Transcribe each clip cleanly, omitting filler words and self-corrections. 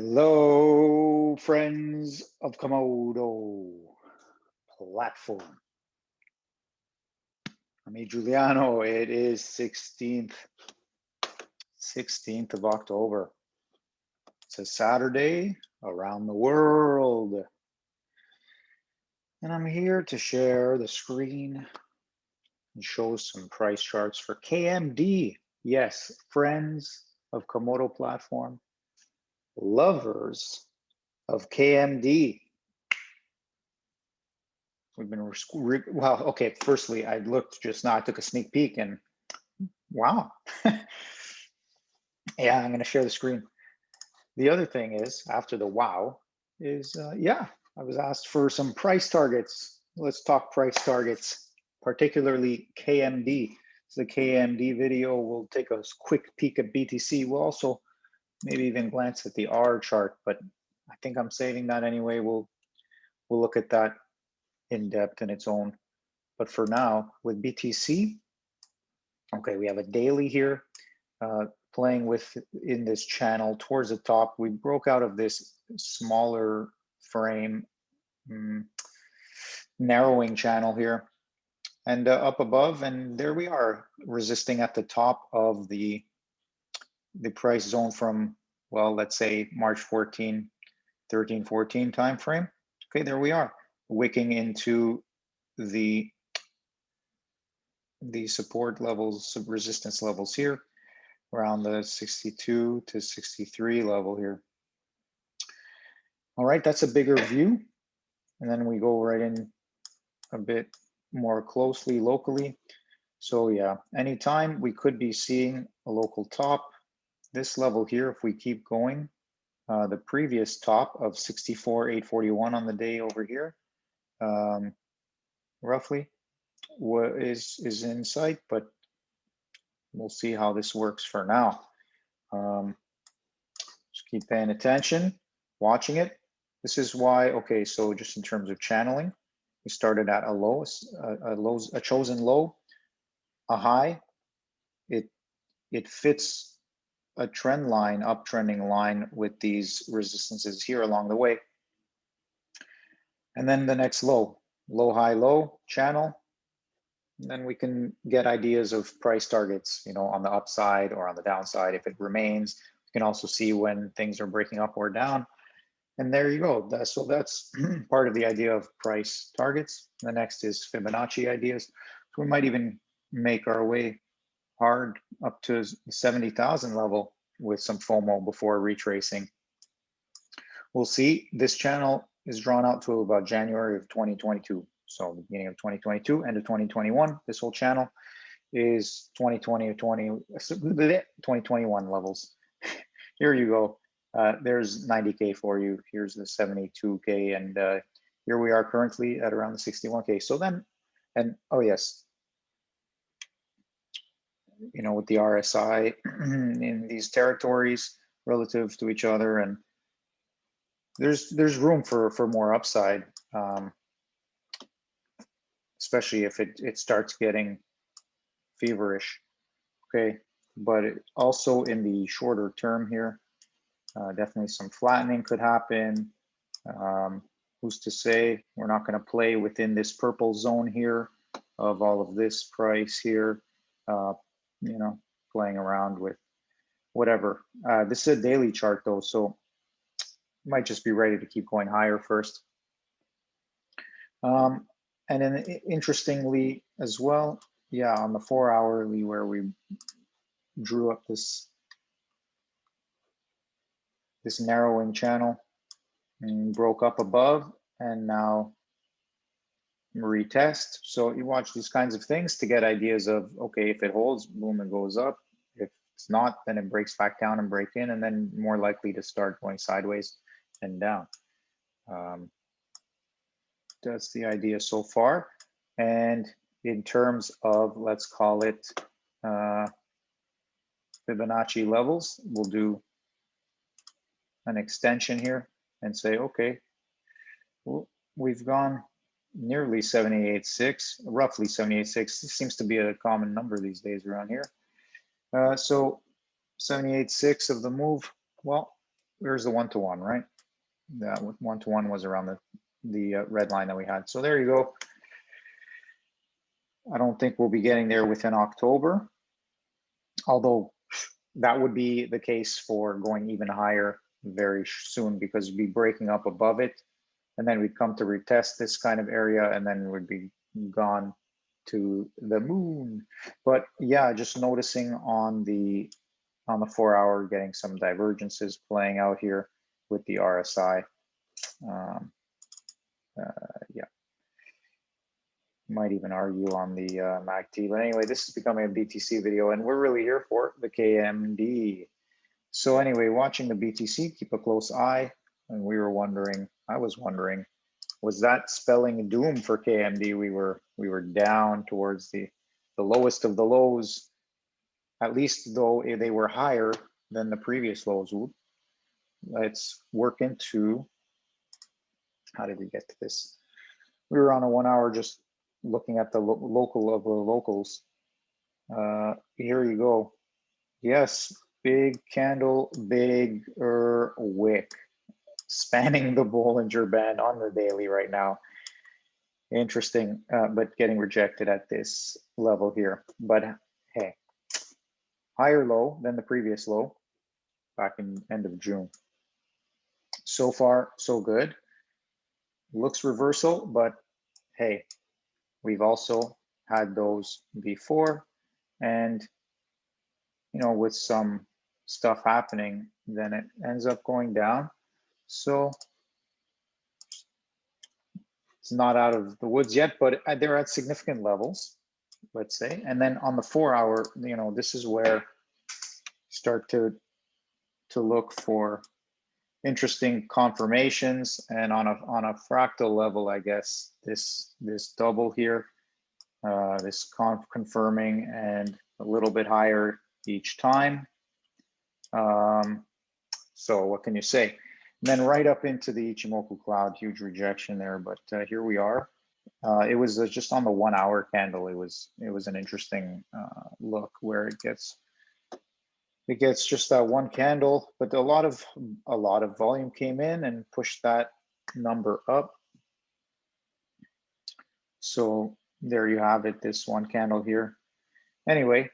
Hello, friends of Komodo platform. I'm Giuliano. It is 16th of October. It's a Saturday around the world. And I'm here to share the screen and show some price charts for KMD. Yes, friends of Komodo platform, lovers of KMD. We've been, well, okay, firstly, I looked just now, I took a sneak peek and wow. Yeah, I'm going to share the screen. The other thing is, after the wow, is yeah, I was asked for some price targets. Let's talk price targets, particularly KMD. So the KMD video will take a quick peek at BTC. We'll also maybe even glance at the R chart, but I think I'm saving that anyway. We'll look at that in depth in its own. But for now, with BTC, okay, we have a daily here. Playing with in this channel towards the top. We broke out of this smaller frame narrowing channel here and up above, and there we are, resisting at the top of the price zone from, well, let's say March 14, 13, 14 time frame. Okay, there we are, wicking into the support levels, resistance levels here around the 62 to 63 level here. All right, that's a bigger view. And then we go right in a bit more closely locally. So yeah, anytime we could be seeing a local top. This level here, if we keep going, the previous top of 64,841 on the day over here, roughly, is in sight, but we'll see how this works for now. Just keep paying attention, watching it. This is why, okay, so just in terms of channeling, we started at a low, a chosen low, a high. It fits a trend line, uptrending line with these resistances here along the way. And then the next low, low, high, low channel. And then we can get ideas of price targets, you know, on the upside or on the downside. If it remains, you can also see when things are breaking up or down. And there you go. So that's part of the idea of price targets. The next is Fibonacci ideas. So we might even make our way hard up to the 70,000 level with some FOMO before retracing. We'll see. This channel is drawn out to about January of 2022. So the beginning of 2022, end of 2021, this whole channel is 2021 levels. Here you go. There's 90K for you. Here's the 72K. And here we are currently at around the 61K. So then, and oh yes, you know, with the RSI in these territories relative to each other, and there's room for more upside, especially if it starts getting feverish. Okay, but also in the shorter term here, definitely some flattening could happen. Who's to say we're not going to play within this purple zone here of all of this price here, you know, playing around with whatever. This is a daily chart though, so might just be ready to keep going higher first. And then interestingly as well, yeah, on the 4 hourly where we drew up this narrowing channel and broke up above and now retest. So you watch these kinds of things to get ideas of, okay, if it holds, boom, it goes up. If it's not, then it breaks back down and break in, and then more likely to start going sideways and down. That's the idea so far. And in terms of, let's call it Fibonacci levels, we'll do an extension here and say, okay, well, we've gone nearly 78.6, roughly 78.6. This seems to be a common number these days around here. So 78.6 of the move, well, Where's the 1-to-1, right? That 1-to-1 was around the red line that we had. So there you go. I don't think we'll be getting there within October, although that would be the case for going even higher very soon, because we'd be breaking up above it, and then we'd come to retest this kind of area, and then we'd be gone to the moon. But yeah, just noticing on the 4-hour, getting some divergences playing out here with the RSI. Yeah, might even argue on the MACD, but anyway, this is becoming a BTC video, and we're really here for the KMD. So anyway, watching the BTC, keep a close eye. And we were wondering, I was wondering, was that spelling doom for KMD? We were down towards the lowest of the lows, at least though they were higher than the previous lows. Let's work into, how did we get to this? We were on a 1-hour just looking at the local of the locals. Here you go. Yes, big candle, bigger wick, spanning the Bollinger Band on the daily right now. Interesting, but getting rejected at this level here. But hey, higher low than the previous low back in end of June. So far, so good. Looks reversal, but hey, we've also had those before, and you know, with some stuff happening, then it ends up going down. So it's not out of the woods yet, but they're at significant levels, let's say. And then on the 4-hour, you know, this is where start to look for interesting confirmations. And on a fractal level, I guess this double here, this confirming and a little bit higher each time. So what can you say? And then right up into the Ichimoku cloud, huge rejection there, but here we are. It was just on the 1-hour candle. It was an interesting look where it gets just that one candle, but a lot of volume came in and pushed that number up. So there you have it, this one candle here. Anyway,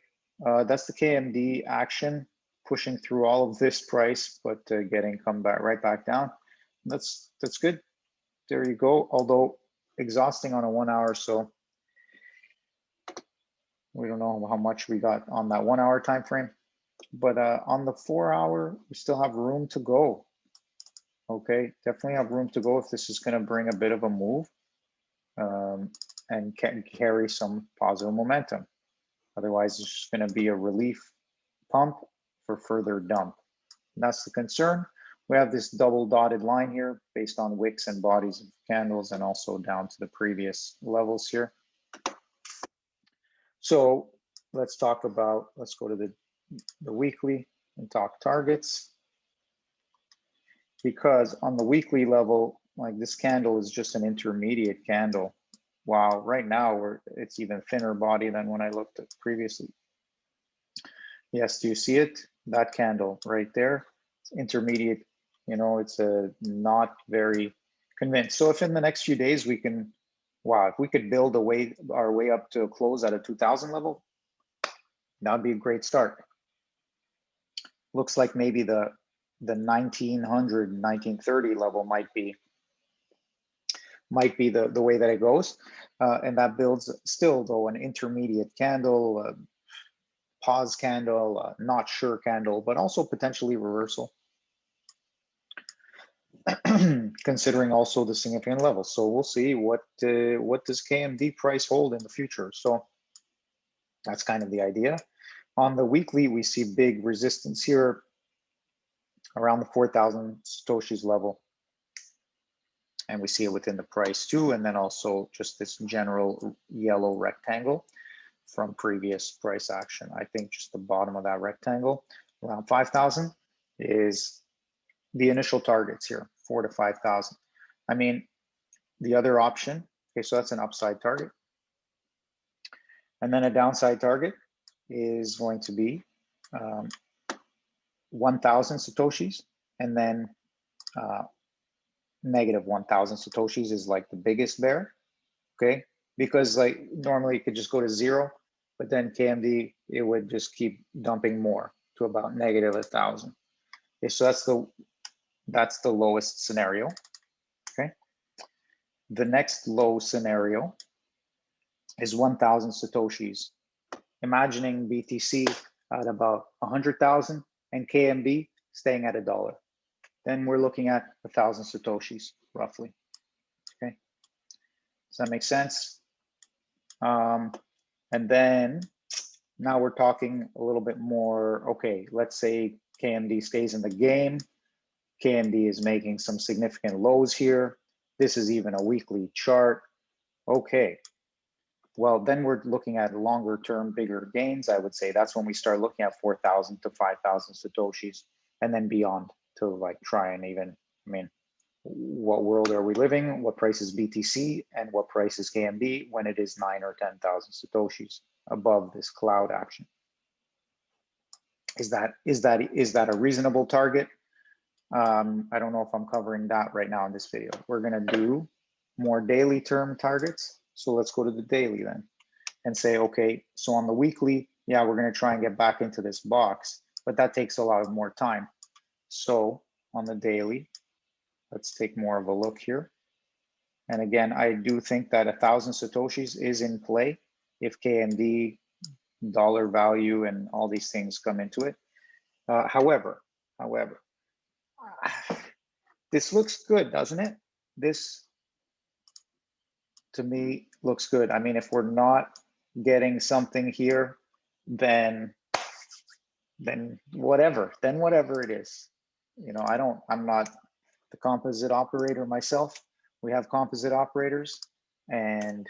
that's the KMD action, pushing through all of this price, but getting come back right back down. That's good. There you go. Although exhausting on a 1-hour, so we don't know how much we got on that 1-hour time frame. But on the 4-hour, we still have room to go. Okay, definitely have room to go if this is going to bring a bit of a move and can carry some positive momentum. Otherwise, it's just going to be a relief pump for further dump. And that's the concern. We have this double dotted line here based on wicks and bodies of candles, and also down to the previous levels here. So let's go to the weekly and talk targets. Because on the weekly level, like this candle is just an intermediate candle. Wow, right now it's even thinner body than when I looked at previously. Yes, do you see it? That candle right there, intermediate, you know, it's not very convinced. So if in the next few days we can, wow, if we could build our way up to a close at a 2000 level, that'd be a great start. Looks like maybe the 1900, 1930 level might be the way that it goes. And that builds still though an intermediate candle, pause candle, not sure candle, but also potentially reversal. Considering also the significant levels. So we'll see what does KMD price hold in the future. So that's kind of the idea. On the weekly, we see big resistance here around the 4,000 Satoshis level. And we see it within the price too. And then also just this general yellow rectangle from previous price action. I think just the bottom of that rectangle around 5,000 is the initial targets here, 4,000 to 5,000. I mean, the other option, okay, so that's an upside target. And then a downside target is going to be 1,000 Satoshis. and then negative 1,000 Satoshis is like the biggest bear, okay? Because like normally it could just go to 0, but then KMD, it would just keep dumping more to about negative 1,000. Okay, so that's the lowest scenario, okay? The next low scenario is 1,000 Satoshis. Imagining BTC at about 100,000 and KMD staying at $1. Then we're looking at 1,000 Satoshis roughly, okay? Does that make sense? And then now we're talking a little bit more, okay, let's say KMD stays in the game. KMD is making some significant lows here. This is even a weekly chart. Okay, well, then we're looking at longer term, bigger gains. I would say that's when we start looking at 4,000 to 5,000 Satoshis and then beyond to like try and even, I mean, what world are we living? What price is BTC and what price is KMD when it is 9 or 10,000 Satoshis above this cloud action? Is that a reasonable target? I don't know if I'm covering that right now in this video. We're gonna do more daily term targets. So let's go to the daily then and say, okay, so on the weekly, yeah, we're gonna try and get back into this box, but that takes a lot more time. So on the daily, let's take more of a look here. And again, I do think that 1,000 Satoshis is in play if KMD, dollar value, and all these things come into it. However, this looks good, doesn't it? This, to me, looks good. I mean, if we're not getting something here, then whatever it is. You know, I'm not the composite operator myself. We have composite operators, and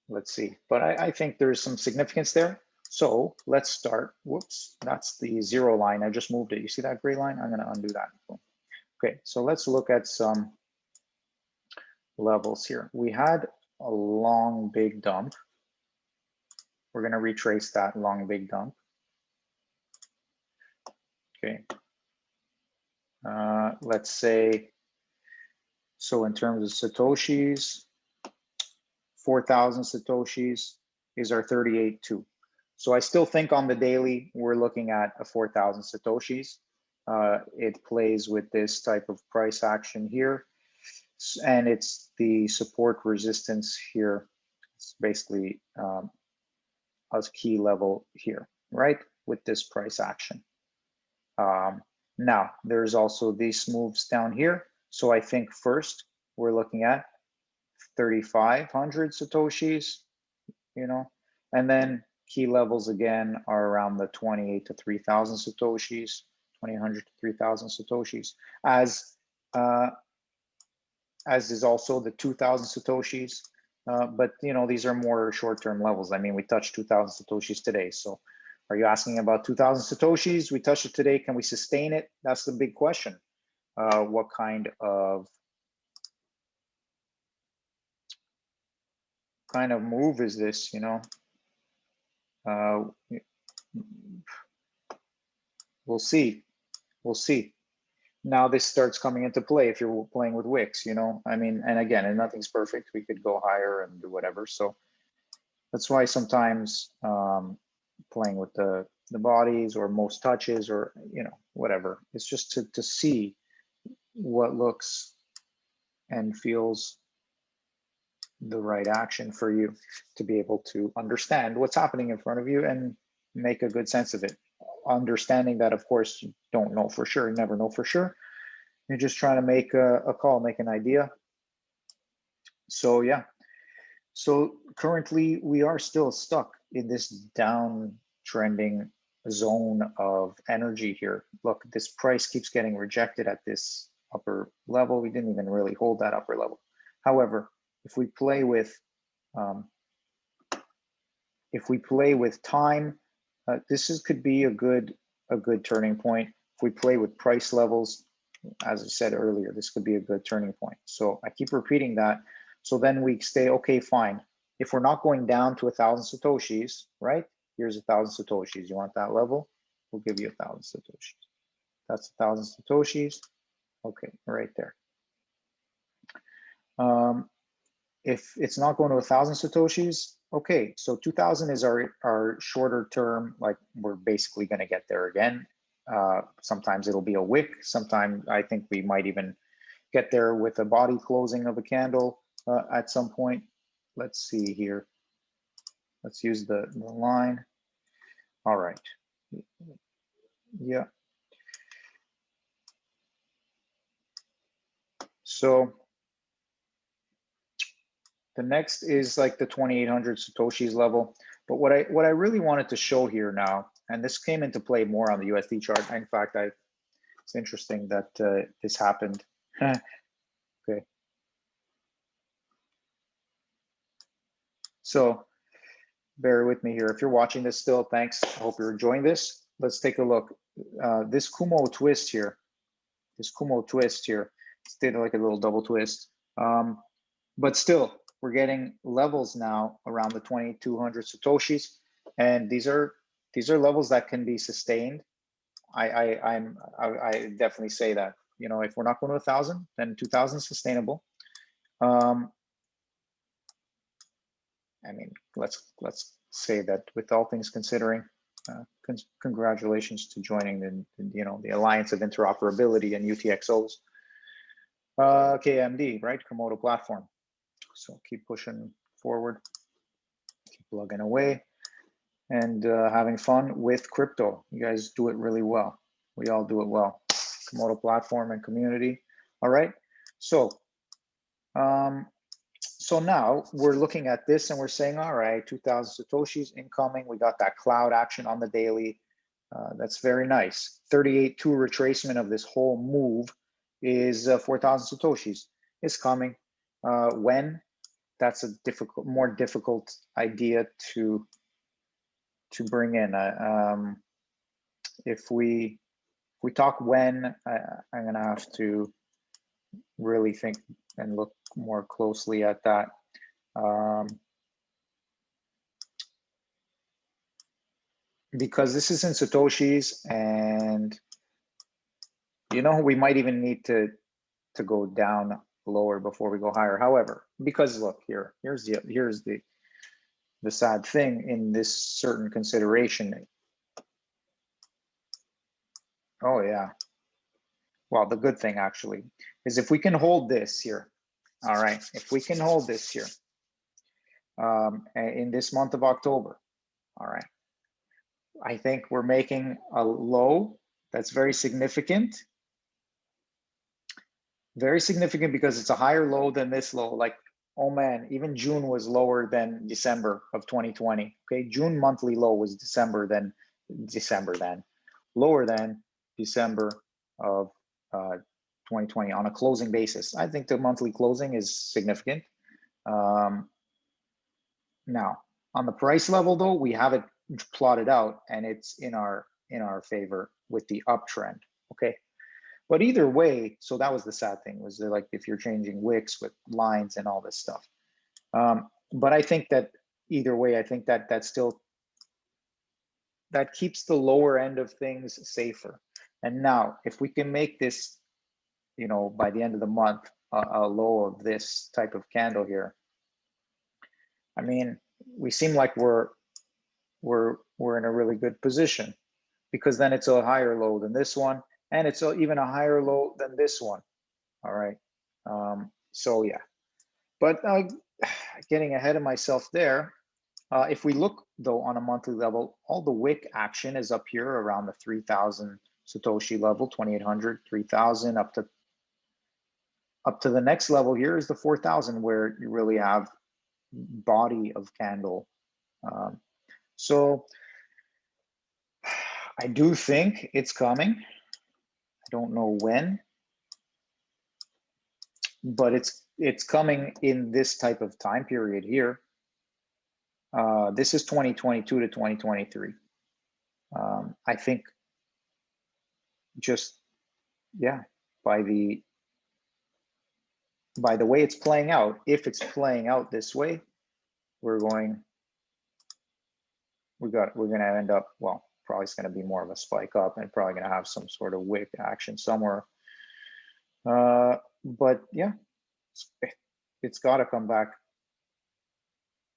let's see. But I think there's some significance there. So let's start. Whoops, that's the 0 line. I just moved it. You see that gray line? I'm gonna undo that. Okay, so let's look at some levels here. We had a long, big dump. We're gonna retrace that long, big dump. Okay. Let's say, so in terms of Satoshis, 4,000 Satoshis is our 38.2. So I still think on the daily, we're looking at a 4,000 Satoshis. It plays with this type of price action here. And it's the support resistance here. It's basically a key level here, right? With this price action. Now, there's also these moves down here. So I think first we're looking at 3,500 Satoshis, you know, and then key levels again are around the 28 to 3,000 Satoshis, 2,000 to 3,000 Satoshis, as is also the 2,000 Satoshis. But, you know, these are more short-term levels. I mean, we touched 2,000 Satoshis today. So are you asking about 2,000 Satoshis? We touched it today. Can we sustain it? That's the big question. What kind of move is this, you know? We'll see. We'll see. Now this starts coming into play if you're playing with wicks, you know? I mean, and again, and nothing's perfect. We could go higher and do whatever. So that's why sometimes playing with the bodies or most touches or, you know, whatever. It's just to see what looks and feels the right action for you to be able to understand what's happening in front of you and make a good sense of it. Understanding that, of course, you don't know for sure, you never know for sure. You're just trying to make a call, make an idea. So yeah, so currently we are still stuck in this downtrending zone of energy here. Look, this price keeps getting rejected at this upper level. We didn't even really hold that upper level. However, if we play with time, could be a good turning point. If we play with price levels, as I said earlier, this could be a good turning point. So I keep repeating that. So then we stay, okay, fine. If we're not going down to 1,000 Satoshis, right? Here's 1,000 Satoshis. You want that level? We'll give you 1,000 Satoshis. That's 1,000 Satoshis. Okay, right there. If it's not going to 1,000 Satoshis, okay, so 2,000 is our shorter term, like we're basically going to get there again. Sometimes it'll be a wick. Sometimes I think we might even get there with a body closing of a candle at some point. Let's see here. Let's use the line. All right. Yeah. So the next is like the 2,800 Satoshis level. But what I really wanted to show here now, and this came into play more on the USD chart. In fact, it's interesting that this happened. Okay. So bear with me here. If you're watching this still, thanks. I hope you're enjoying this. Let's take a look. This Kumo twist here, it's did like a little double twist. But still, we're getting levels now around the 2,200 Satoshis. And these are levels that can be sustained. I definitely say that, you know, if we're not going to 1,000, then 2,000 is sustainable. I mean, let's say that with all things considering, congratulations to joining the Alliance of Interoperability and UTXOs, KMD, right? Komodo platform. So keep pushing forward, keep plugging away, and having fun with crypto. You guys do it really well. We all do it well. Komodo platform and community. All right. So, so now we're looking at this and we're saying, all right, 2,000 Satoshis incoming. We got that cloud action on the daily. That's very nice. 38.2 retracement of this whole move is 4,000 Satoshis. It's coming. When? That's a more difficult idea to bring in. If we talk when, I'm gonna have to really think and look more closely at that. Because this is in Satoshis, and you know, we might even need to go down lower before we go higher. However, because look here, here's the sad thing in this certain consideration. Oh yeah. Well, the good thing actually is if we can hold this here. All right, if we can hold this here in this month of October, all right, I think we're making a low that's very significant. Very significant because it's a higher low than this low. Like, oh man, even June was lower than December of 2020. Okay, June monthly low was lower than December of 2020 on a closing basis. I think the monthly closing is significant. Now, on the price level though, we have it plotted out and it's in our favor with the uptrend. Okay. But either way, so that was the sad thing, was that, like, if you're changing wicks with lines and all this stuff. But I think that either way, I think that that keeps the lower end of things safer. And now, if we can make this, you know, by the end of the month, a low of this type of candle here, I mean, we seem like we're in a really good position, because then it's a higher low than this one, and it's even a higher low than this one. All right. So yeah, but getting ahead of myself there. If we look though on a monthly level, all the wick action is up here around the 3,000 Satoshi level, 2,800, 3,000, up to the next level here is the 4,000, where you really have body of candle. So I do think it's coming. I don't know when, but it's coming in this type of time period here. This is 2022 to 2023. I think just, yeah, by the way it's playing out, if it's playing out this way, we're gonna end up, well, probably is going to be more of a spike up and probably going to have some sort of wick action somewhere. But yeah, it's got to come back.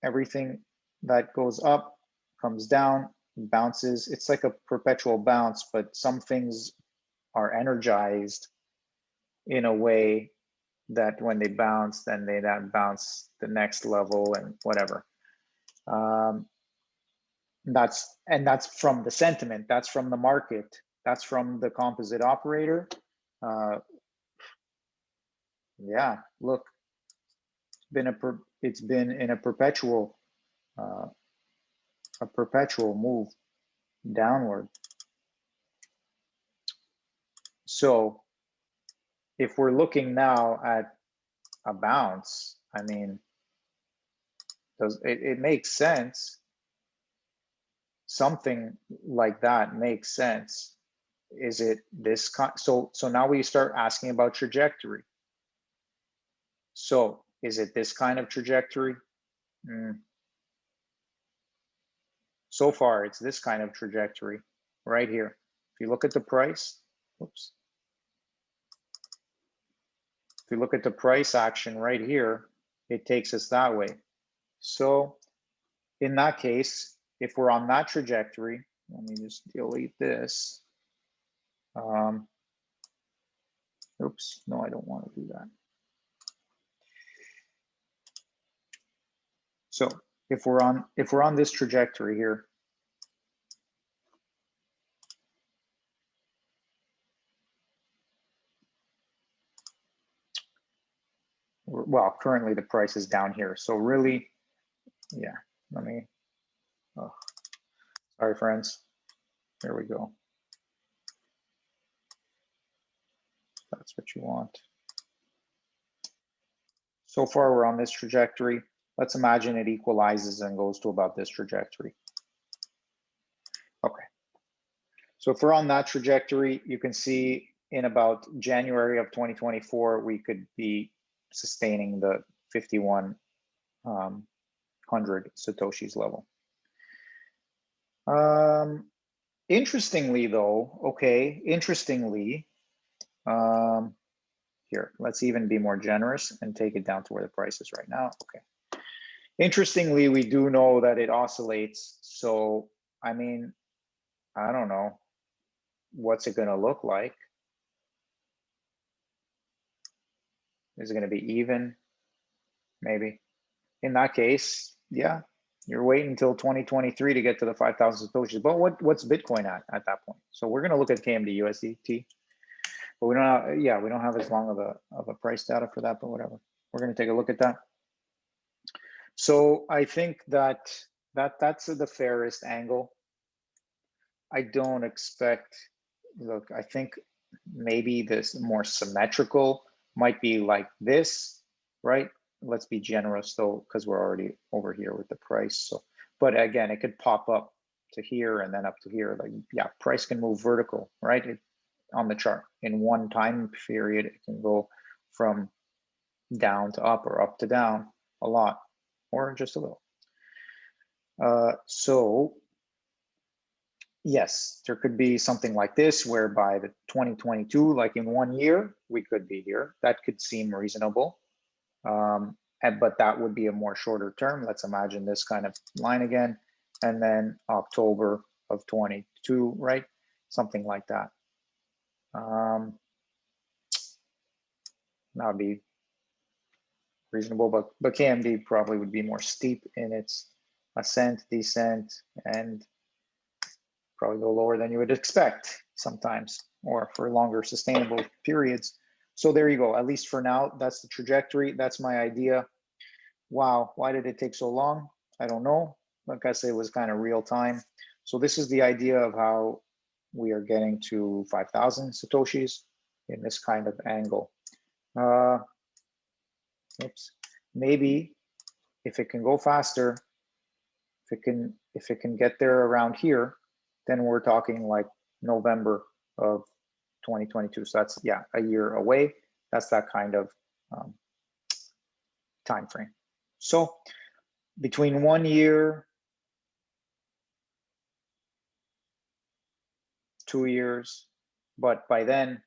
Everything that goes up comes down, bounces. It's like a perpetual bounce, but some things are energized in a way that when they bounce, then they bounce the next level and whatever. That's from the sentiment, that's from the market, that's from the composite operator. Yeah, look, it's been in a perpetual move downward. So if we're looking now at a bounce, I mean, it makes sense. Something like that makes sense. Is it this kind? So now we start asking about trajectory. So is it this kind of trajectory? So far, it's this kind of trajectory right here. If you look at the price, oops. If you look at the price action right here, it takes us that way. So in that case, if we're on that trajectory, let me just delete this. Oops, no, I don't want to do that. So if we're on this trajectory here, well, currently the price is down here. So really, yeah, let me, oh, sorry, friends. There we go. That's what you want. So far, we're on this trajectory. Let's imagine it equalizes and goes to about this trajectory. Okay. So if we're on that trajectory, you can see in about January of 2024, we could be sustaining the 5,100 Satoshis level. Interestingly though, okay, here, let's even be more generous and take it down to where the price is right now. Okay. Interestingly, we do know that it oscillates. So, I mean, I don't know. What's it going to look like? Is it going to be even? Maybe. In that case, yeah, you're waiting until 2023 to get to the 5,000 Satoshis. But what's Bitcoin at that point? So we're going to look at KMD USDT. But we don't have, yeah, we don't have as long of a price data for that, but whatever. We're going to take a look at that. So I think that's the fairest angle. I don't expect, look, I think maybe this more symmetrical might be like this, right? Let's be generous though, because we're already over here with the price. So, but again, it could pop up to here and then up to here. Like, yeah, price can move vertical, right? On the chart in one time period, it can go from down to up or up to down a lot, or just a little. So yes, there could be something like this whereby the 2022, like in 1 year, we could be here. That could seem reasonable. But that would be a more shorter term. Let's imagine this kind of line again, and then October of 22, right? Something like that. That would be reasonable, but KMD probably would be more steep in its ascent, descent, and probably go lower than you would expect sometimes, or for longer sustainable periods. So there you go. At least for now, that's the trajectory. That's my idea. Wow, why did it take so long? I don't know. Like I say, it was kind of real time. So this is the idea of how we are getting to 5,000 Satoshis in this kind of angle. Oops. Maybe if it can go faster, if it can get there around here, then we're talking like November of 2022. So that's, yeah, a year away. That's that kind of time frame. So between 1 year 2 years, but by then,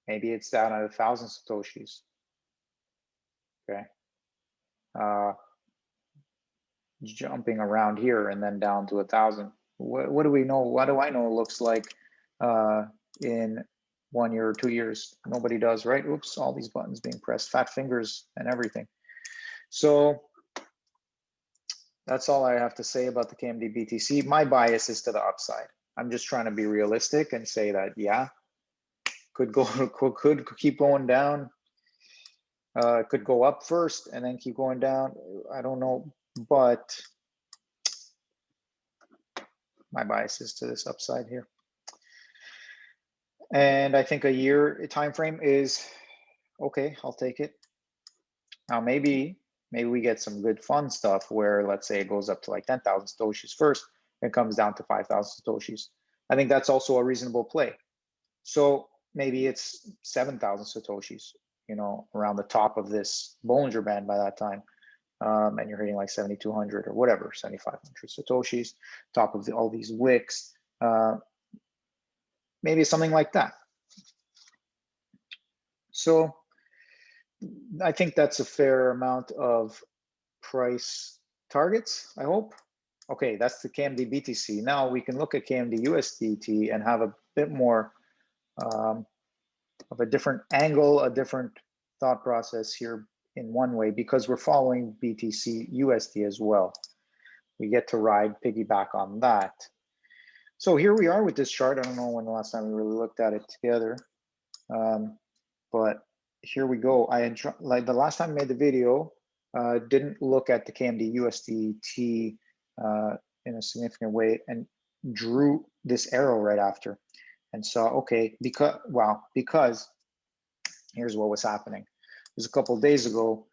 maybe it's down at 1,000 Satoshis, okay? Jumping around here and then down to 1,000. What do we know? What do I know it looks like in 1 year or 2 years? Nobody does, right? Oops, all these buttons being pressed, fat fingers and everything. So that's all I have to say about the KMD BTC. My bias is to the upside. I'm just trying to be realistic and say that, yeah, could keep going down. Could go up first and then keep going down. I don't know, but my bias is to this upside here. And I think a year time frame is okay. I'll take it. Now maybe we get some good fun stuff where, let's say, it goes up to like 10,000 Satoshis first, and comes down to 5,000 Satoshis. I think that's also a reasonable play. So maybe it's 7,000 Satoshis, you know, around the top of this Bollinger Band by that time. And you're hitting like 7,200 or whatever, 7,500 Satoshis, top of all these wicks. Maybe something like that. So I think that's a fair amount of price targets, I hope. Okay, that's the KMD BTC. Now we can look at KMD USDT and have a bit more of a different angle, a different thought process here in one way, because we're following BTC USD as well. We get to ride piggyback on that. So here we are with this chart. I don't know when the last time we really looked at it together, but here we go. I had like the last time I made the video, didn't look at the KMD USDT in a significant way and drew this arrow right after and saw, okay, because here's what was happening. It was a couple of days ago,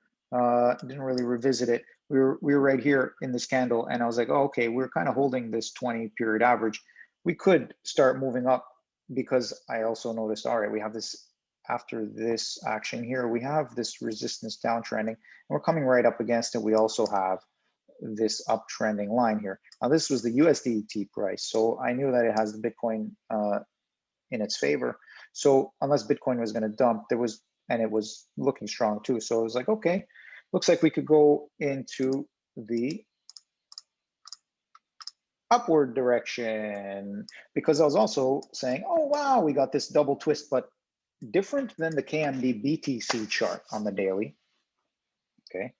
didn't really revisit it. We were right here in this candle and I was like, oh, okay, we're kind of holding this 20 period average. We could start moving up, because I also noticed, all right, we have this, after this action here, we have this resistance downtrending and we're coming right up against it. We also have this uptrending line here. Now this was the USDT price, so I knew that it has the Bitcoin in its favor. So unless Bitcoin was going to dump, and it was looking strong too. So it was like, okay, looks like we could go into the upward direction, because I was also saying, oh wow, we got this double twist, but different than the KMD BTC chart on the daily. Okay.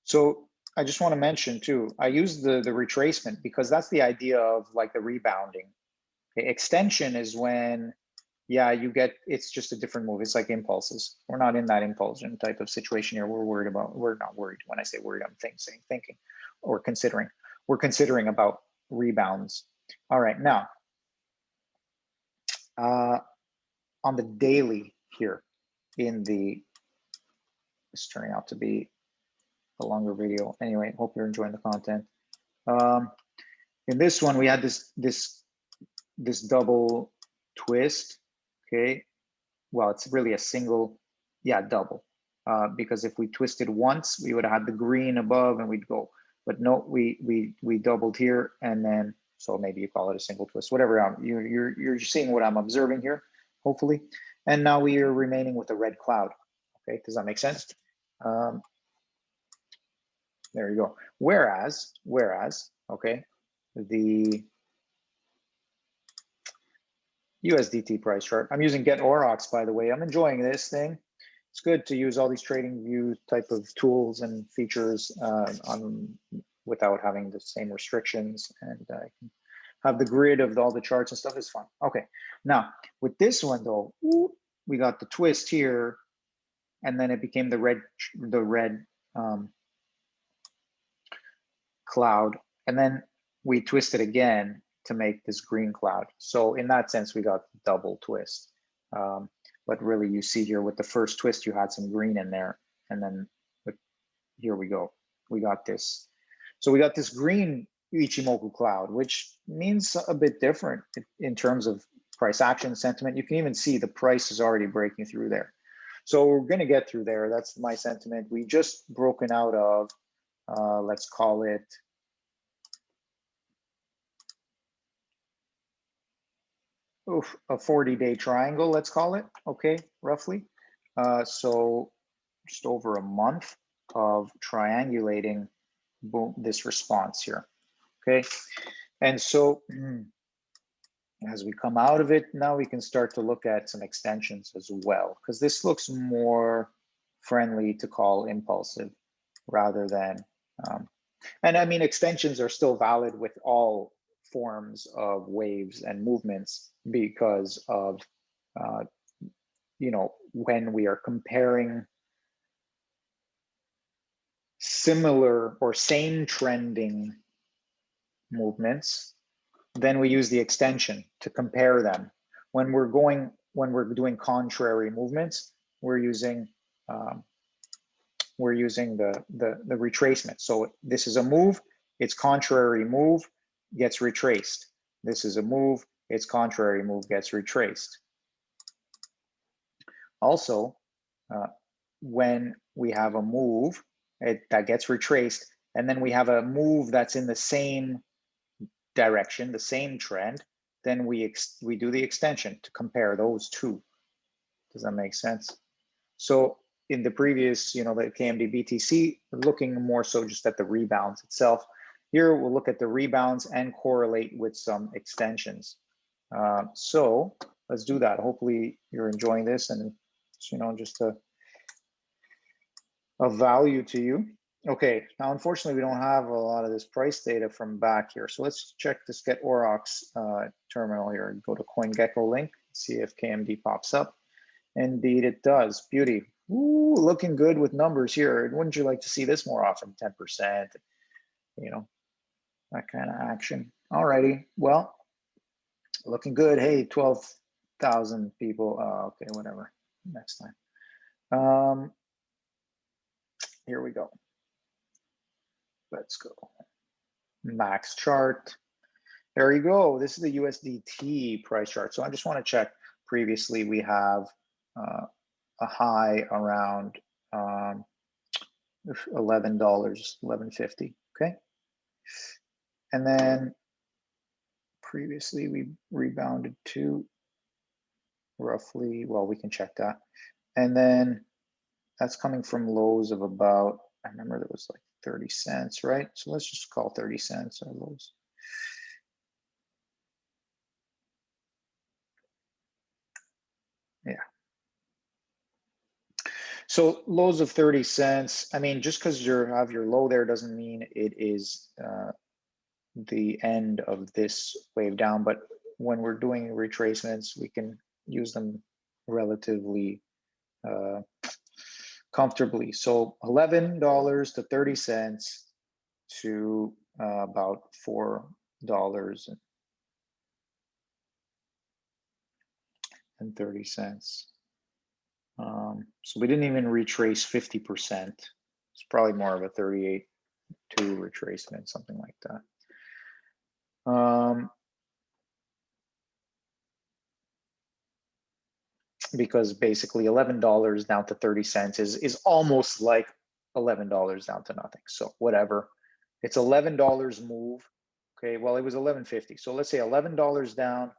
So I just want to mention too, I use the retracement because that's the idea of like the rebounding. Okay, extension is when, yeah, you get, it's just a different move. It's like impulses. We're not in that impulsion type of situation here. We're not worried. When I say worried, I'm thinking or considering. We're considering about rebounds. All right, now, on the daily here it's turning out to be a longer video. Anyway, hope you're enjoying the content. In this one, we had this double twist. Okay, well, it's really a single, yeah, double. Because if we twisted once, we would have had the green above and we'd go. But no, we doubled here, and then, so maybe you call it a single twist, whatever. You're seeing what I'm observing here, hopefully. And now we are remaining with a red cloud. Okay, does that make sense? There you go. Whereas, okay, the USDT price chart, I'm using getaurox, by the way. I'm enjoying this thing. It's good to use all these trading view type of tools and features without having the same restrictions, and I can have the grid of all the charts and stuff. Is fun. Okay, now with this one though, we got the twist here, and then it became the red cloud, and then we twisted again to make this green cloud. So in that sense, we got double twist. But really, you see here with the first twist, you had some green in there, and then here we go. We got this. So we got this green Ichimoku cloud, which means a bit different in terms of price action sentiment. You can even see the price is already breaking through there. So we're going to get through there. That's my sentiment. We just broken out of, let's call it, a 40-day triangle, let's call it, okay, roughly. So just over a month of triangulating boom, this response here, okay? And so as we come out of it, now we can start to look at some extensions as well, because this looks more friendly to call impulsive rather than, and I mean, extensions are still valid with all forms of waves and movements because of, you know, when we are comparing similar or same trending movements, then we use the extension to compare them. When we're doing contrary movements, we're using the retracement. So this is a move, its contrary move gets retraced. This is a move, its contrary move gets retraced. Also, when we have a move that gets retraced, and then we have a move that's in the same direction, the same trend, then we do the extension to compare those two. Does that make sense? So in the previous, you know, the KMD BTC, we're looking more so just at the rebounds itself. Here we'll look at the rebounds and correlate with some extensions. So let's do that. Hopefully you're enjoying this, and you know, just a value to you. Okay, now unfortunately we don't have a lot of this price data from back here. So let's check this getaurox terminal here. Go to CoinGecko link, see if KMD pops up. Indeed it does. Beauty. Ooh, looking good with numbers here. Wouldn't you like to see this more often? 10%, you know, that kind of action. Alrighty, well, looking good. Hey, 12,000 people. Okay, whatever. Next time. Here we go. Let's go. Max chart. There you go. This is the USDT price chart. So I just want to check. Previously, we have a high around $11, $11.50. Okay. And then previously we rebounded to roughly, well, we can check that. And then that's coming from lows of about, I remember there was like 30 cents, right? So let's just call 30 cents our lows. Yeah. So lows of 30 cents. I mean, just because you have your low there doesn't mean it is the end of this wave down. But when we're doing retracements, we can use them relatively comfortably. So $11 to 30 cents to about $4.30. So we didn't even retrace 50%. It's probably more of a 38 to retracement, something like that. Because basically $11 down to 30 cents is almost like $11 down to nothing. So whatever, it's $11 move. Okay, well, it was $11.50. So let's say $11 down,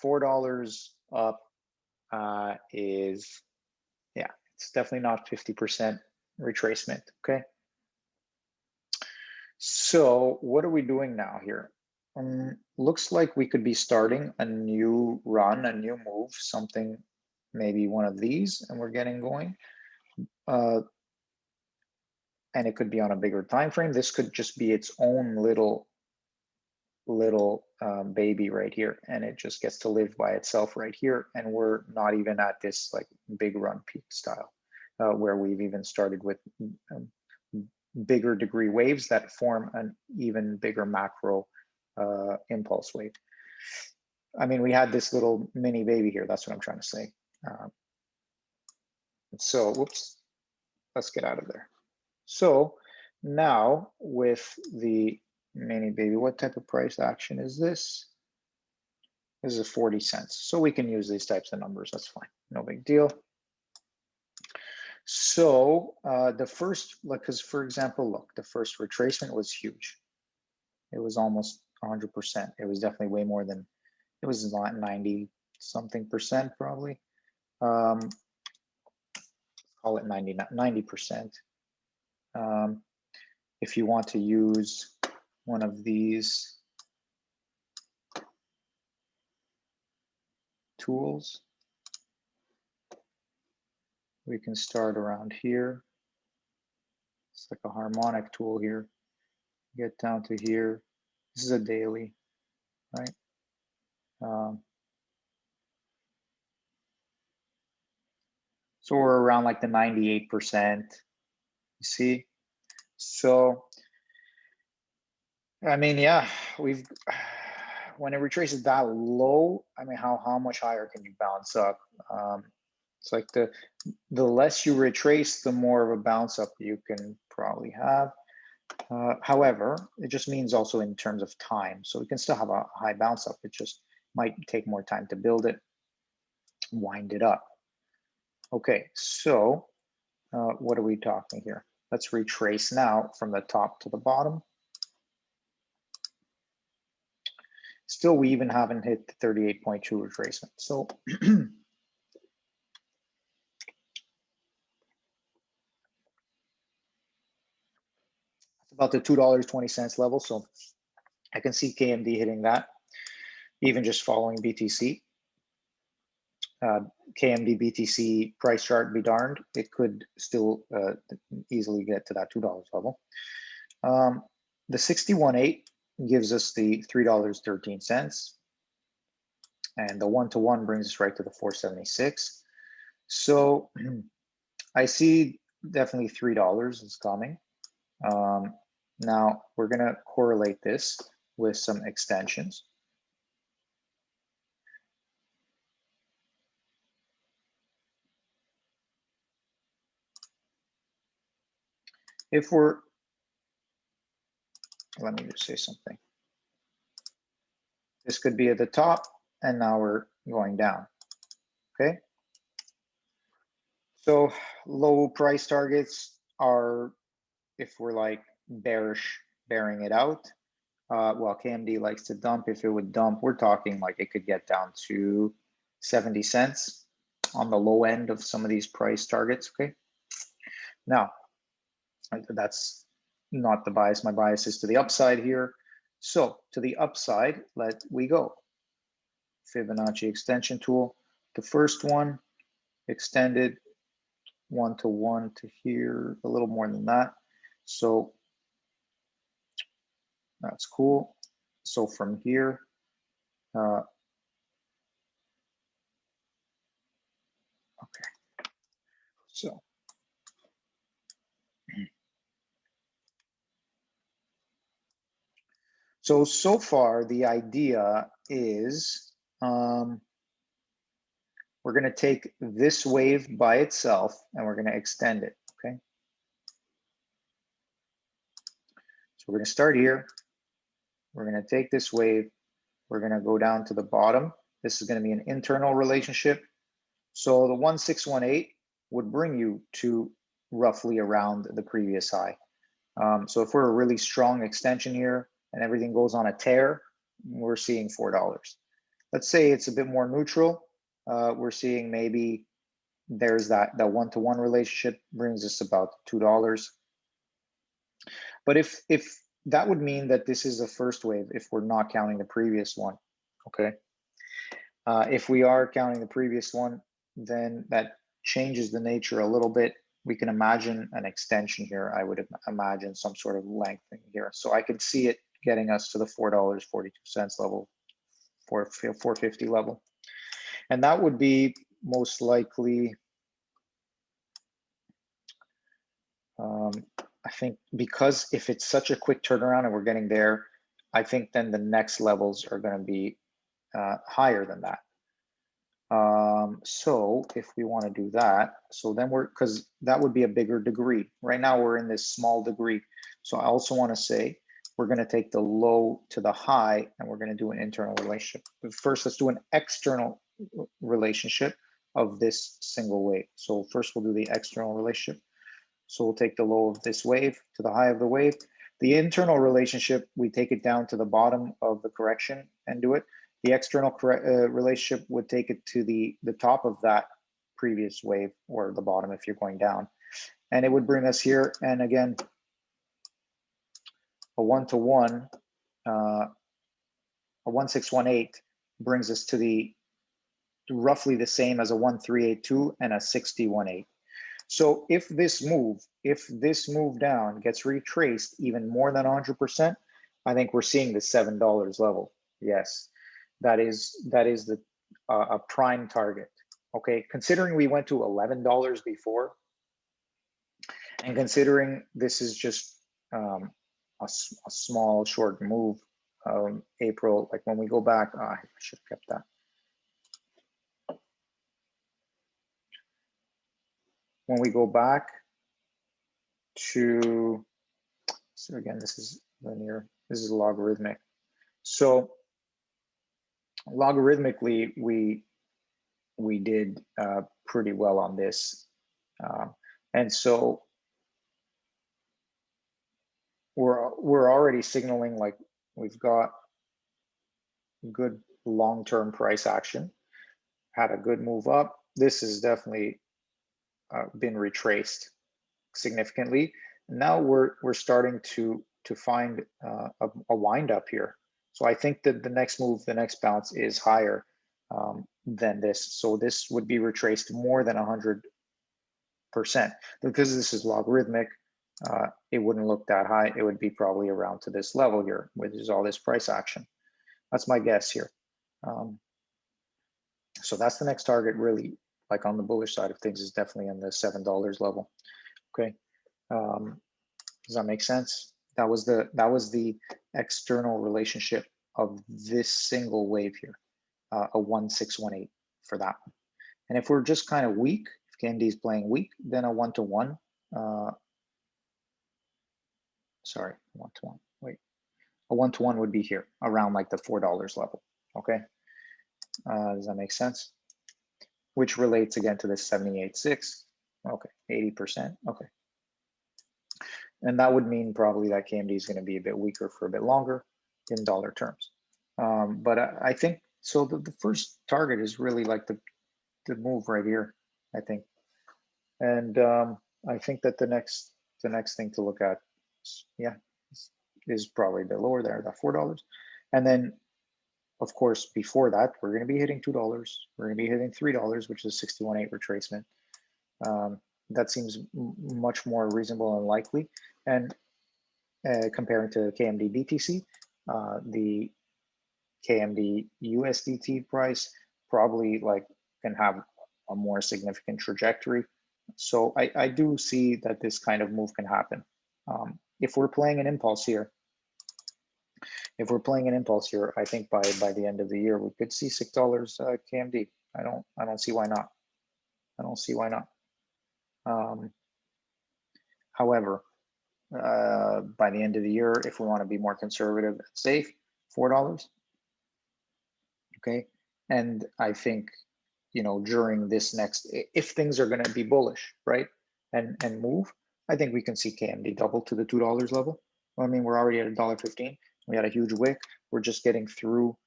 $4 up is, yeah, it's definitely not 50% retracement. Okay. So what are we doing now here? Looks like we could be starting a new run, a new move, something, maybe one of these, and we're getting going. And it could be on a bigger time frame. This could just be its own little baby right here, and it just gets to live by itself right here. And we're not even at this like big run peak style, where we've even started with bigger degree waves that form an even bigger macro impulse wave. I mean, we had this little mini baby here. That's what I'm trying to say. So, whoops, let's get out of there. So now with the mini baby, what type of price action is this? This is 40 cents. So we can use these types of numbers. That's fine. No big deal. So the first, because for example, look, the first retracement was huge. It was almost 100%. It was definitely way more than, it was not 90 something percent probably. Call it 90%. If you want to use one of these tools, we can start around here. It's like a harmonic tool here. Get down to here. This is a daily, right? So we're around like the 98%, you see? So, I mean, yeah, when it retraces that low, I mean, how much higher can you bounce up? It's like the less you retrace, the more of a bounce up you can probably have. However, it just means also in terms of time. So we can still have a high bounce up. It just might take more time to build it, wind it up. Okay, so what are we talking here? Let's retrace now from the top to the bottom. Still, we even haven't hit the 38.2 retracement. So about the $2.20 level. So I can see KMD hitting that, even just following BTC. KMD BTC price chart be darned, it could still easily get to that $2 level. The 61.8 gives us the $3.13, and the 1-to-1 brings us right to the 476. So I see definitely $3 is coming. Now we're going to correlate this with some extensions. If we're, let me just say something. This could be at the top, and now we're going down, okay? So low price targets are, if we're like bearish, bearing it out. Well, KMD likes to dump. If it would dump, we're talking like it could get down to 70 cents on the low end of some of these price targets, okay? Now, that's not the bias. My bias is to the upside here. So to the upside, let we go. Fibonacci extension tool. The first one extended 1-to-1 to here, a little more than that. So that's cool. So from here, okay. So far the idea is we're going to take this wave by itself and we're going to extend it, okay? So we're going to start here. We're going to take this wave. We're going to go down to the bottom. This is going to be an internal relationship. So the 1618 would bring you to roughly around the previous high. So if we're a really strong extension here and everything goes on a tear, we're seeing $4. Let's say it's a bit more neutral. We're seeing maybe there's that 1-to-1 relationship brings us about $2. But if that would mean that this is the first wave, if we're not counting the previous one, okay? If we are counting the previous one, then that changes the nature a little bit. We can imagine an extension here. I would imagine some sort of lengthening here. So I could see it getting us to the $4.42 level, 450 level. And that would be most likely, I think, because if it's such a quick turnaround and we're getting there, I think then the next levels are going to be higher than that. So if we want to do that, so then because that would be a bigger degree. Right now we're in this small degree. So I also want to say we're going to take the low to the high, and we're going to do an internal relationship. But first, let's do an external relationship of this single wave. So first we'll do the external relationship. So we'll take the low of this wave to the high of the wave. The internal relationship, we take it down to the bottom of the correction and do it. The external relationship would take it to the top of that previous wave, or the bottom if you're going down. And it would bring us here. And again, a 1-to-1, a 1618 brings us to the roughly the same as a 1382 and a 6018. So if this move down gets retraced even more than 100%, I think we're seeing the $7 level. Yes, that is the a prime target. Okay, considering we went to $11 before, and considering this is just a small short move, April, like when we go back, I should have kept that. When we go back to, so again, this is linear, this is logarithmic. So logarithmically, we did pretty well on this. And so we're already signaling like we've got good long-term price action, had a good move up. This has definitely been retraced significantly. Now we're starting to find a wind up here. So I think that the next move, the next bounce is higher than this. So this would be retraced more than 100%. Because this is logarithmic, it wouldn't look that high. It would be probably around to this level here, which is all this price action. That's my guess here. So that's the next target, really, like on the bullish side of things, is definitely in the $7 level. Okay, does that make sense? That was the external relationship of this single wave here, a 1618 for that one. And if we're just kind of weak, if KMD is playing weak, then a 1-to-1. Sorry, 1-to-1. Wait, a 1-to-1 would be here around like the $4 level. Okay, does that make sense? Which relates again to this 78.6. Okay, 80%. Okay. And that would mean probably that KMD is going to be a bit weaker for a bit longer in dollar terms. But I think, so the first target is really like the move right here, I think. And I think that the next thing to look at, is probably the lower there, that $4. And then, of course, before that, we're going to be hitting $2. We're going to be hitting $3, which is a 61.8 retracement. That seems much more reasonable and likely. And comparing to KMD BTC, the KMD USDT price probably like can have a more significant trajectory. So I do see that this kind of move can happen. If we're playing an impulse here, I think by the end of the year we could see $6 KMD. I don't see why not. I don't see why not. However, by the end of the year, if we want to be more conservative and safe, $4. Okay, and I think, you know, during this next, if things are going to be bullish, right, and move, I think we can see KMD double to the $2 level. I mean, we're already at $1.15. We had a huge wick. We're just getting through.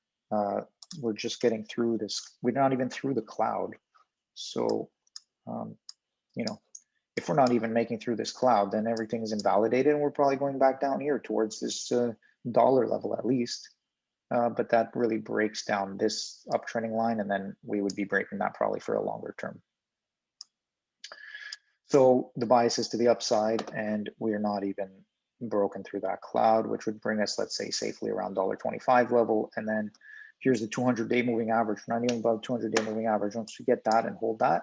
We're just getting through this. We're not even through the cloud. So, you know, if we're not even making through this cloud, then everything is invalidated, and we're probably going back down here towards this dollar level at least. But that really breaks down this uptrending line, and then we would be breaking that probably for a longer term. So the bias is to the upside, and we're not even broken through that cloud, which would bring us, let's say, safely around $1.25 level. And then here's the 200-day moving average. We're not even above 200-day moving average. Once we get that and hold that,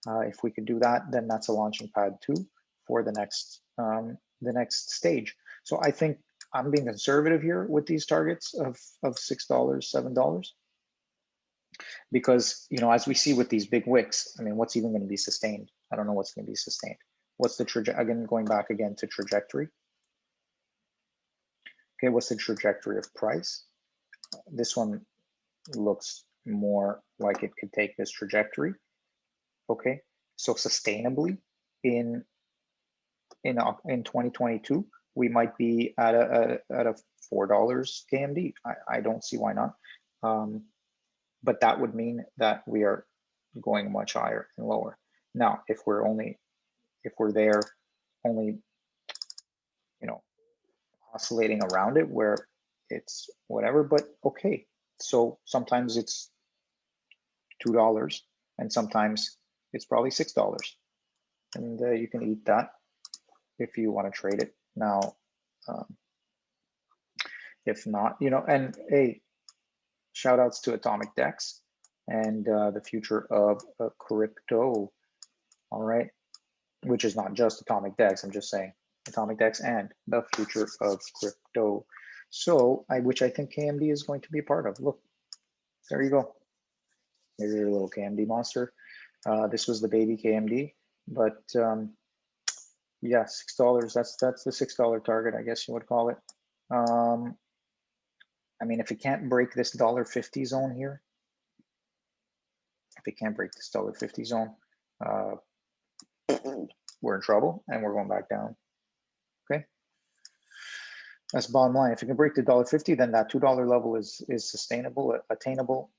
if we could do that, then that's a launching pad too for the next stage. So I think I'm being conservative here with these targets of $6, $7, because, you know, as we see with these big wicks, I mean, what's even going to be sustained? I don't know what's going to be sustained. What's the trajectory? Again, going back again to trajectory. Okay, what's the trajectory of price? This one looks more like it could take this trajectory. Okay, so sustainably in 2022, we might be at a $4 KMD. I don't see why not. But that would mean that we are going much higher and lower. Now, if we're there only, you know, oscillating around it where it's whatever, but okay. So sometimes it's $2 and sometimes it's probably $6. And you can eat that if you want to trade it. Now, if not, you know, and hey, shout outs to Atomic Dex and the future of crypto. All right, which is not just Atomic Dex. I'm just saying Atomic Dex and the future of crypto. So, which I think KMD is going to be a part of. Look, there you go. There's your little KMD monster. This was the baby KMD, but yeah, $6. That's the $6 target, I guess you would call it. I mean, if it can't break this $1.50 zone here, if it can't break this $1.50 zone, we're in trouble and we're going back down. Okay, that's bottom line. If it can break the $1.50, then that $2 level is sustainable, attainable,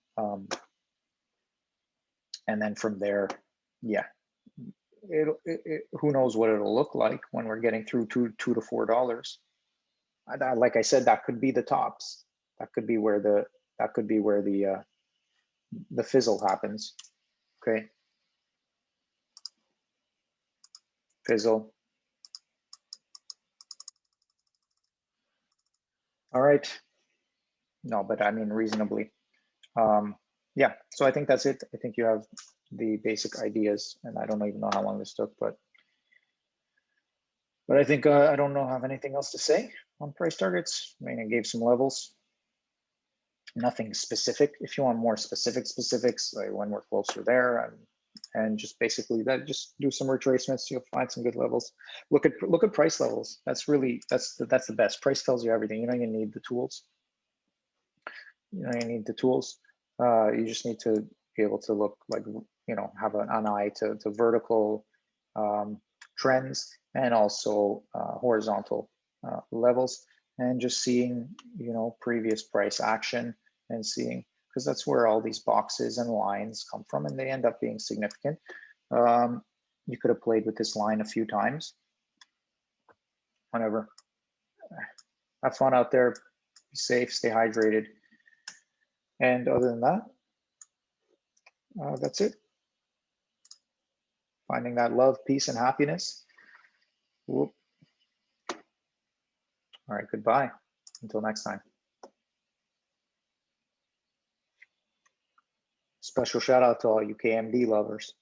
and then from there, yeah, who knows what it'll look like when we're getting through $2 to $4. Like I said, that could be the tops. That could be where the fizzle happens. Okay, fizzle. All right. No, but I mean reasonably. Yeah, so I think that's it. I think you have the basic ideas, and I don't even know how long this took, but I think I don't have anything else to say on price targets. I mean, I gave some levels. Nothing specific. If you want more specifics, like when we're closer there, and just basically that, just do some retracements. You'll find some good levels. Look at price levels. That's the best. Price tells you everything. You don't even need the tools. You know, you need the tools. You just need to be able to look like, you know, have an eye to vertical trends and also horizontal levels, and just seeing, you know, previous price action and seeing, because that's where all these boxes and lines come from, and they end up being significant. You could have played with this line a few times. Whatever. Have fun out there. Be safe. Stay hydrated. And other than that, that's it. Finding that love, peace, and happiness. Whoop. All right, goodbye. Until next time. Special shout out to all you KMD lovers.